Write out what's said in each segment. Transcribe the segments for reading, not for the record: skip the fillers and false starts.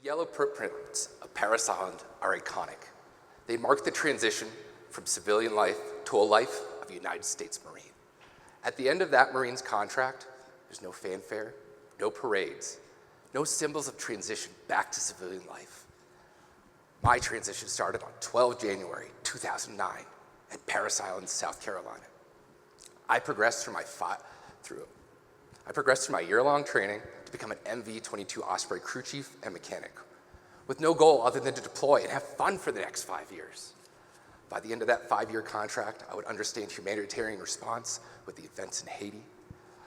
The yellow footprints of Parris Island are iconic. They mark the transition from civilian life to a life of a United States Marine. At the end of that Marine's contract, there's no fanfare, no parades, no symbols of transition back to civilian life. My transition started on 12 January 2009 at Parris Island, South Carolina. I progressed through my year-long training to become an MV-22 Osprey crew chief and mechanic, with no goal other than to deploy and have fun for the next 5 years. By the end of that 5-year contract, I would understand humanitarian response with the events in Haiti.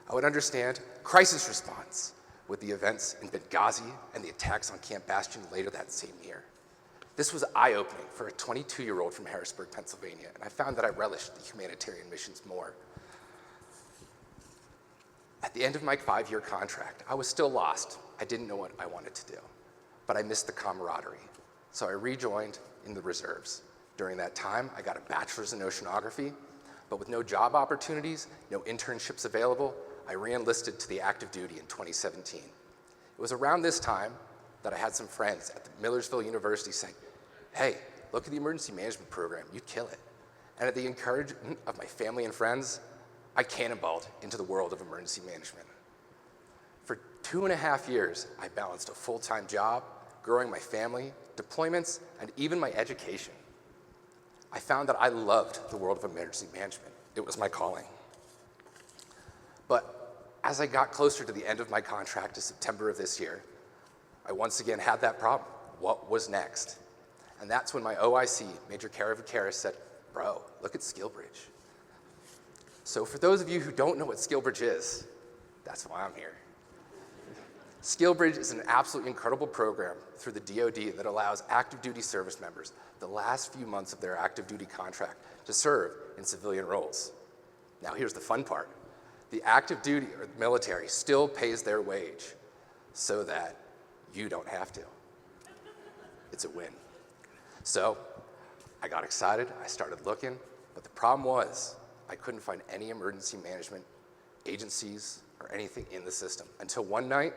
I would understand crisis response with the events in Benghazi and the attacks on Camp Bastion later that same year. This was eye-opening for a 22-year-old from Harrisburg, Pennsylvania, and I found that I relished the humanitarian missions more. At the end of my 5-year contract, I was still lost. I didn't know what I wanted to do, but I missed the camaraderie. So I rejoined in the reserves. During that time, I got a bachelor's in oceanography, but with no job opportunities, no internships available, I re-enlisted to the active duty in 2017. It was around this time that I had some friends at the Millersville University saying, hey, look at the emergency management program, you'd kill it. And at the encouragement of my family and friends, I cannonballed into the world of emergency management. For 2.5 years, I balanced a full-time job, growing my family, deployments, and even my education. I found that I loved the world of emergency management. It was my calling. But as I got closer to the end of my contract in September of this year, I once again had that problem. What was next? And that's when my OIC, Major Kara Vaqueris, said, bro, look at SkillBridge. So for those of you who don't know what SkillBridge is, that's why I'm here. SkillBridge is an absolutely incredible program through the DoD that allows active duty service members the last few months of their active duty contract to serve in civilian roles. Now here's the fun part. The active duty or the military still pays their wage so that you don't have to. It's a win. So I got excited, I started looking, but the problem was I couldn't find any emergency management agencies or anything in the system until one night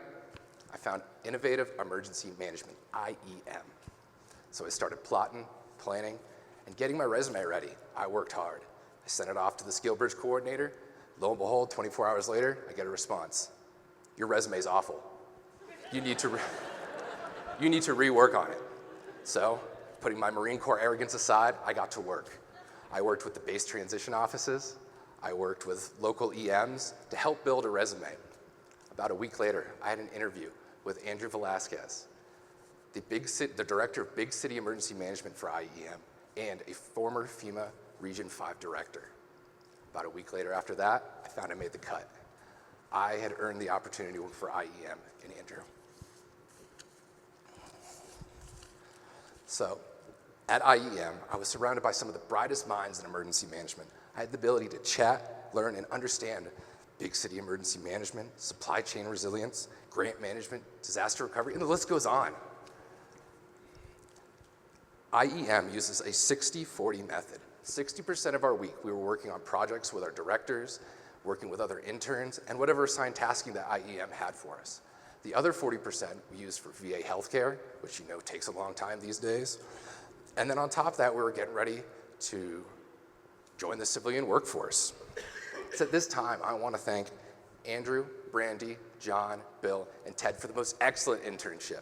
I found Innovative Emergency Management, IEM. So I started plotting, planning, and getting my resume ready. I worked hard. I sent it off to the SkillBridge coordinator. Lo and behold, 24 hours later, I get a response. Your resume's awful. You need to rework on it. So, putting my Marine Corps arrogance aside, I got to work. I worked with the base transition offices. I worked with local EMs to help build a resume. About a week later, I had an interview with Andrew Velasquez, the director of Big City Emergency Management for IEM, and a former FEMA Region 5 director. About a week later after that, I found I made the cut. I had earned the opportunity to work for IEM and Andrew. So, at IEM, I was surrounded by some of the brightest minds in emergency management. I had the ability to chat, learn, and understand big city emergency management, supply chain resilience, grant management, disaster recovery, and the list goes on. IEM uses a 60-40 method. 60% of our week, we were working on projects with our directors, working with other interns, and whatever assigned tasking that IEM had for us. The other 40% we used for VA healthcare, which you know takes a long time these days. And then on top of that, we were getting ready to join the civilian workforce. So at this time, I want to thank Andrew, Brandy, John, Bill, and Ted for the most excellent internship.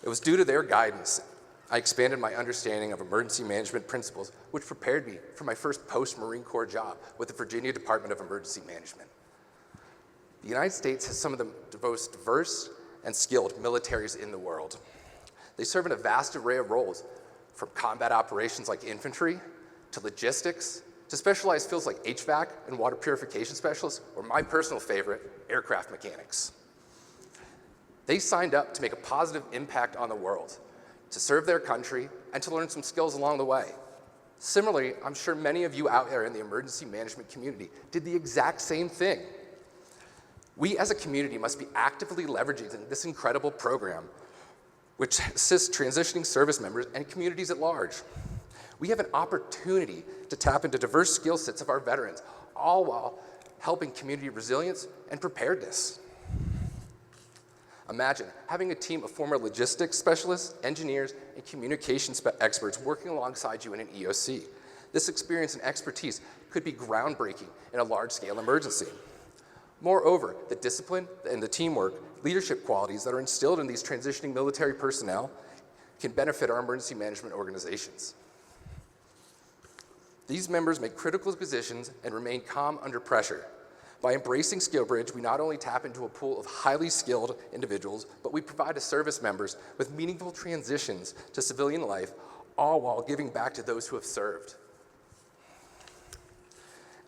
It was due to their guidance I expanded my understanding of emergency management principles, which prepared me for my first post-Marine Corps job with the Virginia Department of Emergency Management. The United States has some of the most diverse and skilled militaries in the world. They serve in a vast array of roles, from combat operations like infantry, to logistics, to specialized fields like HVAC and water purification specialists, or my personal favorite, aircraft mechanics. They signed up to make a positive impact on the world, to serve their country, and to learn some skills along the way. Similarly, I'm sure many of you out there in the emergency management community did the exact same thing. We as a community must be actively leveraging this incredible program, which assists transitioning service members and communities at large. We have an opportunity to tap into diverse skill sets of our veterans, all while helping community resilience and preparedness. Imagine having a team of former logistics specialists, engineers, and communications experts working alongside you in an EOC. This experience and expertise could be groundbreaking in a large-scale emergency. Moreover, the discipline and the teamwork, leadership qualities that are instilled in these transitioning military personnel can benefit our emergency management organizations. These members make critical decisions and remain calm under pressure. By embracing SkillBridge, we not only tap into a pool of highly skilled individuals, but we provide the service members with meaningful transitions to civilian life, all while giving back to those who have served.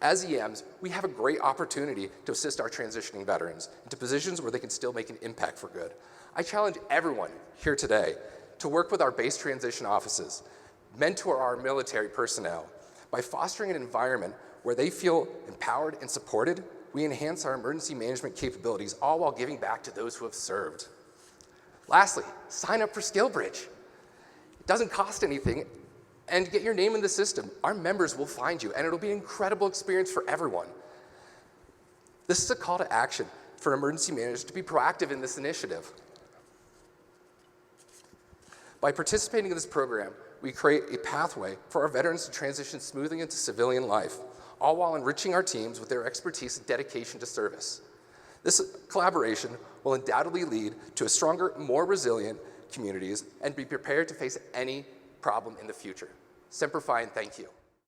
As EMs, we have a great opportunity to assist our transitioning veterans into positions where they can still make an impact for good. I challenge everyone here today to work with our base transition offices, mentor our military personnel. By fostering an environment where they feel empowered and supported, we enhance our emergency management capabilities, all while giving back to those who have served. Lastly, sign up for SkillBridge. It doesn't cost anything, and get your name in the system. Our members will find you, and it'll be an incredible experience for everyone. This is a call to action for emergency managers to be proactive in this initiative. By participating in this program, we create a pathway for our veterans to transition smoothly into civilian life, all while enriching our teams with their expertise and dedication to service. This collaboration will undoubtedly lead to a stronger, more resilient communities and be prepared to face any problem in the future. Semper Fi and thank you.